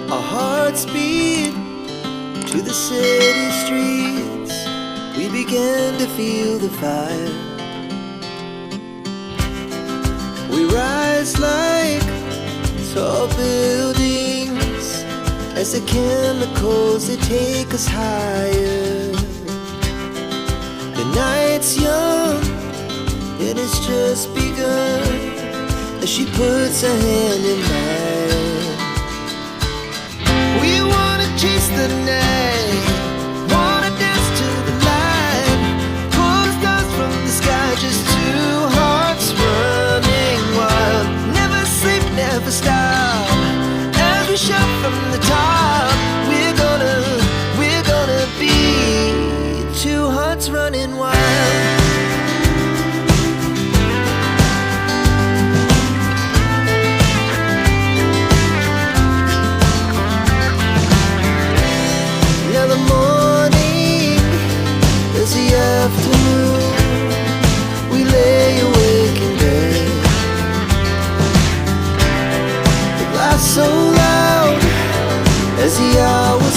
Our hearts beat to the city streets. We began to feel the fire. We rise like tall buildings as the chemicals, they take us higher. The night's young and it's just begun as she puts her hand in mine. We wanna chase the night, wanna dance to the light, pull stars from the sky, just two hearts running wild. Never sleep, never stop, as we shout from the top. We're gonna be two hearts running wild. Afternoon, we lay awake in bed. The glass so loud as the hours